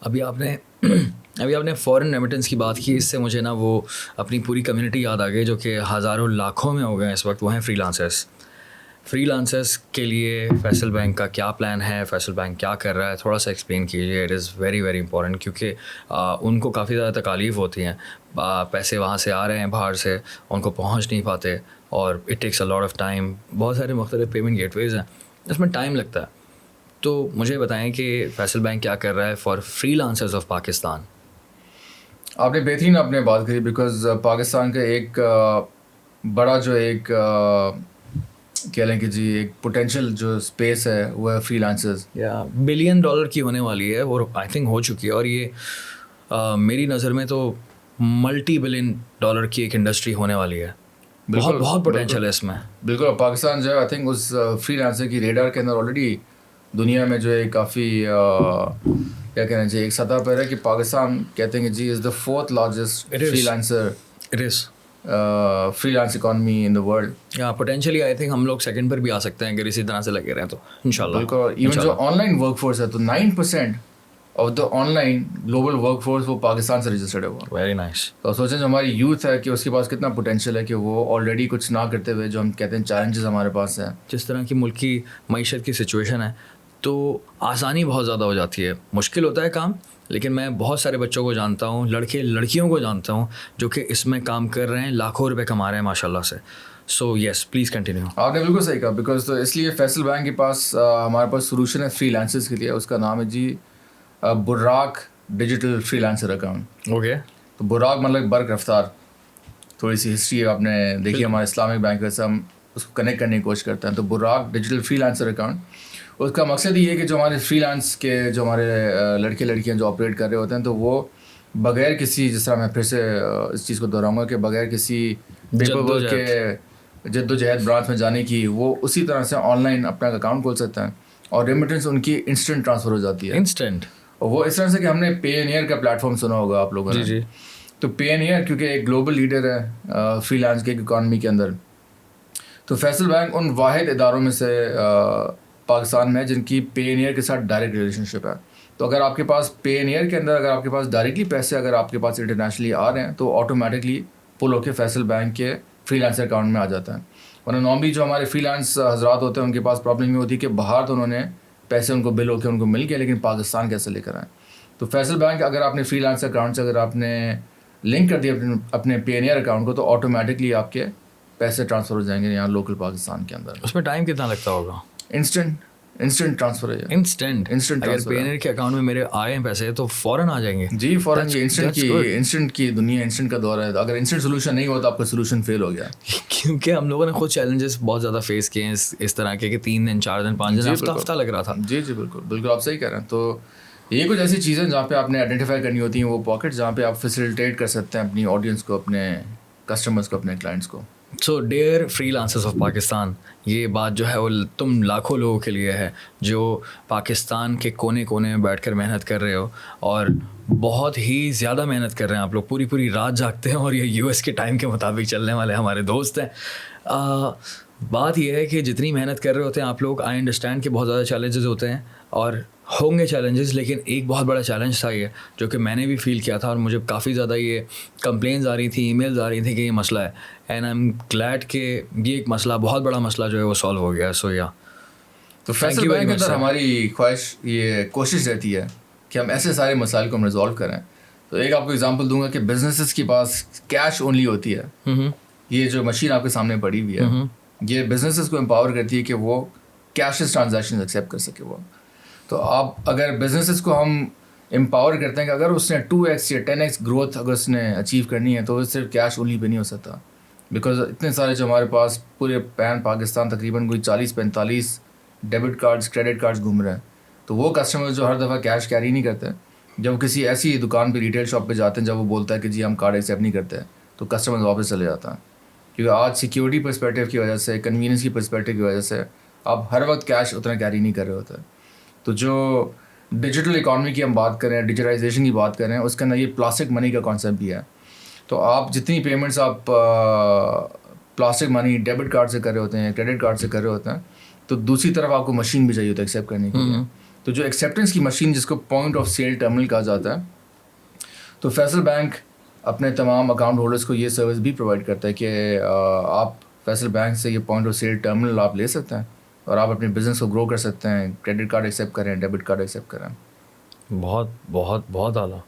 ابھی آپ نے فورن ریمیٹنس کی بات کی, اس سے مجھے نا وہ اپنی پوری کمیونٹی یاد آ گئی جو کہ ہزاروں لاکھوں میں ہو گئے ہیں اس وقت. وہ ہیں فری لانسرس کے لیے فیصل بینک کا کیا پلان ہے, فیصل بینک کیا کر رہا ہے, تھوڑا سا ایکسپلین کیجیے. It is very very important کیونکہ ان کو کافی زیادہ تکالیف ہوتی ہیں, پیسے وہاں سے آ رہے ہیں باہر سے, ان کو پہنچ نہیں پاتے, اور it takes a lot of time. بہت سارے مختلف پیمنٹ گیٹ ویز ہیں, اس میں ٹائم لگتا ہے. تو مجھے بتائیں کہ فیصل بینک کیا کر رہا ہے for free lancers of Pakistan. آپ نے بہترین آپ نے بات کری, بیکاز پاکستان کا ایک بڑا جو ایک کہہ لیں کہ جی ایک پوٹینشیل جو اسپیس ہے وہ ہے فری لانسرز. $1 بلین کی ہونے والی ہے, اور آئی تھنک ہو چکی ہے, اور یہ میری نظر میں تو $multi billion کی ایک انڈسٹری ہونے والی ہے. بہت پوٹینشیل ہے اس میں. بالکل, پاکستان جو ہے آئی تھنک اس فری لانسر کی ریڈار کے اندر آلریڈی دنیا میں جو ہے کافی کیا کہنا چاہیے ایک سطح پر ہے کہ پاکستان کہتے ہیں کہ جی از دا 4th largest free lance economy in the world. Potentially I think ہم لوگ سیکنڈ پر بھی آ سکتے ہیں اگر اسی طرح سے لگے رہیں تو انشاءاللہ. بالکل, ایون جو آن لائن ورک فورس ہے تو 9% of the on line global work force وہ پاکستان سے رجسٹرڈ ہے. وہ ویری نائس. تو سوچیں جو ہماری یوتھ ہے کہ اس کے پاس کتنا پوٹینشیل ہے کہ وہ آلریڈی کچھ نہ کرتے ہوئے جو ہم کہتے ہیں چیلنجز ہمارے پاس ہیں, جس طرح کی ملک کی معیشت کی سچویشن ہے تو آسانی بہت زیادہ ہو جاتی ہے. مشکل ہوتا ہے کام, لیکن میں بہت سارے بچوں کو جانتا ہوں, لڑکیوں کو جانتا ہوں جو کہ اس میں کام کر رہے ہیں, لاکھوں روپے کما رہے ہیں ماشاء اللہ سے. سو یس پلیز کنٹینیو. آپ نے بالکل صحیح کہا, بیکاز تو اس لیے فیصل بینک کے پاس ہمارے پاس سولوشن ہے فری لانسرز کے لیے. اس کا نام ہے جی Buraq digital freelancer account. Okay, تو براق مطلب برق رفتار. تھوڑی سی ہسٹری آپ نے دیکھی ہمارے اسلامک بینک سے, ہم اس کو کنیکٹ کرنے کی کوشش کرتے ہیں. تو Buraq digital freelancer account, اس کا مقصد یہ ہے کہ جو ہمارے فری لانس کے جو ہمارے لڑکے لڑکیاں جو آپریٹ کر رہے ہوتے ہیں تو وہ بغیر کسی, جس طرح میں پھر سے اس چیز کو دہراؤں گا کہ بغیر کسی پیپر ورک کے جد و جہد برانچ میں جانے کی, وہ اسی طرح سے آن لائن اپنا اکاؤنٹ کھول سکتے ہیں, اور ریمیٹنس ان کی انسٹنٹ ٹرانسفر ہو جاتی ہے. انسٹنٹ. اور وہ اس طرح سے کہ ہم نے پے این ایئر کا پلیٹ فارم سنا ہوگا آپ لوگوں نے. جی. تو پے این ایئر کیونکہ ایک گلوبل لیڈر ہے فری لانس کے اکانومی کے اندر, تو فیصل بینک ان واحد اداروں میں سے پاکستان میں جن کی پے این ایئر کے ساتھ ڈائریکٹ ریلیشن شپ ہے. تو اگر آپ کے پاس پے این ایئر کے اندر اگر آپ کے پاس ڈائریکٹلی پیسے اگر آپ کے پاس انٹرنیشنلی آ رہے ہیں تو آٹومیٹکلی پل ہو کے فیصل بینک کے فری لانسر اکاؤنٹ میں آ جاتا ہے. ورنہ نارملی جو ہمارے فری لانس حضرات ہوتے ہیں ان کے پاس پرابلم یہ ہوتی ہے کہ باہر تو انہوں نے پیسے ان کو بل ہو کے ان کو مل گئے, لیکن پاکستان کیسے لے کر آئیں. تو فیصل بینک اگر آپ نے فری لانسر اکاؤنٹ سے اگر آپ نے لنک کر دیا اپنے پے این ایئر اکاؤنٹ کو, تو آٹومیٹکلی آپ کے پیسے ٹرانسفر ہو جائیں گے یہاں لوکل پاکستان کے اندر. اس میں ٹائم کتنا لگتا ہوگا؟ انسٹنٹ ٹرانسفر ہے. انسٹنٹ اگر پے این ایئر کے اکاؤنٹ میں میرے آئے ہیں پیسے تو فوراً آ جائیں گے. جی فوراً. انسٹنٹ کی دنیا, انسٹنٹ کا دور ہے. اگر انسٹنٹ سولوشن نہیں ہوا تو آپ کا سولوشن فیل ہو گیا. کیونکہ ہم لوگوں نے خود چیلنجز بہت زیادہ فیس کیے ہیں اس طرح کے کہ 3 دن 4 دن 5 دن ہفتہ لگ رہا تھا. جی بالکل آپ صحیح کہہ رہے ہیں. تو یہ کچھ ایسی چیزیں جہاں پہ آپ نے آئیڈینٹیفائی کرنی ہوتی ہیں وہ پاکٹ جہاں پہ آپ فیسیلیٹیٹ کر سکتے ہیں اپنی آڈینس کو, اپنے کسٹمرس کو, اپنے کلائنٹس کو. So dear free lancers of Pakistan, یہ بات جو ہے وہ تم لاکھوں لوگوں کے لیے ہے جو پاکستان کے کونے کونے میں بیٹھ کر محنت کر رہے ہو, اور بہت ہی زیادہ محنت کر رہے ہیں آپ لوگ, پوری رات جاگتے ہیں, اور یہ US کے ٹائم کے مطابق چلنے والے ہمارے دوست ہیں. بات یہ ہے کہ جتنی محنت کر رہے ہوتے ہیں آپ لوگ, آئی انڈرسٹینڈ کہ بہت زیادہ چیلنجز ہوتے ہیں اور ہوں گے چیلنجز, لیکن ایک بہت بڑا چیلنج تھا یہ جو کہ میں نے بھی فیل کیا تھا, اور مجھے کافی زیادہ یہ کمپلینز آ رہی تھیں, ای میلز آ رہی تھیں کہ یہ مسئلہ ہے, اینڈ آئی ایم گلیڈ کہ یہ ایک مسئلہ, بہت بڑا مسئلہ جو ہے وہ سالو ہو گیا. سو یا تو فیصل بینک کے اندر ہماری خواہش یہ کوشش رہتی ہے کہ ہم ایسے سارے مسائل کو ہم ریزالو کریں. تو ایک آپ کو اگزامپل دوں گا کہ بزنسز کے پاس کیش اونلی ہوتی ہے. یہ جو مشین آپ کے سامنے پڑی ہوئی ہے یہ بزنسز کو امپاور کرتی ہے کہ وہ کیشز ٹرانزیکشن ایکسیپٹ کر سکے. وہ تو آپ اگر بزنسز کو ہم امپاور کرتے ہیں کہ اگر اس نے 2x یا 10x گروتھ اگر اس نے اچیو کرنی ہے تو وہ صرف کیش اونلی پہ نہیں ہو سکتا, بیکاز اتنے سارے جو ہمارے پاس پورے پین پاکستان تقریباً کوئی 40-45 ڈیبٹ کارڈز کریڈٹ کارڈز گھوم رہے ہیں. تو وہ کسٹمر جو ہر دفعہ کیش کیری نہیں کرتے, جب کسی ایسی دکان پہ ریٹیل شاپ پہ جاتے ہیں جب وہ بولتا ہے کہ جی ہم کارڈ ایکسیپٹ نہیں کرتے تو کسٹمر واپس چلے جاتا ہے, کیونکہ آج سیکیورٹی پرسپیکٹیو کی وجہ سے, کنوینئنس کی پرسپیکٹیو کی وجہ سے آپ ہر وقت کیش اتنا کیری نہیں کر رہے ہوتے. تو جو ڈیجیٹل اکانومی کی ہم بات کریں, ڈیجیٹائزیشن کی بات کریں, اس کے اندر یہ پلاسٹک منی کا کانسیپٹ بھی ہے. تو آپ جتنی پیمنٹس آپ پلاسٹک منی ڈیبٹ کارڈ سے کر رہے ہوتے ہیں, کریڈٹ کارڈ سے کر رہے ہوتے ہیں, تو دوسری طرف آپ کو مشین بھی چاہیے ہوتا ہے ایکسیپٹ کرنے کے لیے. تو جو ایکسیپٹنس کی مشین جس کو پوائنٹ آف سیل ٹرمنل کہا جاتا ہے, تو فیصل بینک اپنے تمام اکاؤنٹ ہولڈرس کو یہ سروس بھی پرووائڈ کرتا ہے کہ آپ فیصل بینک سے یہ پوائنٹ آف سیل ٹرمنل آپ لے سکتے ہیں اور آپ اپنے بزنس کو گرو کر سکتے ہیں, کریڈٹ کارڈ ایکسیپٹ کریں, ڈیبٹ کارڈ ایکسیپٹ کریں. بہت بہت بہت اعلیٰ.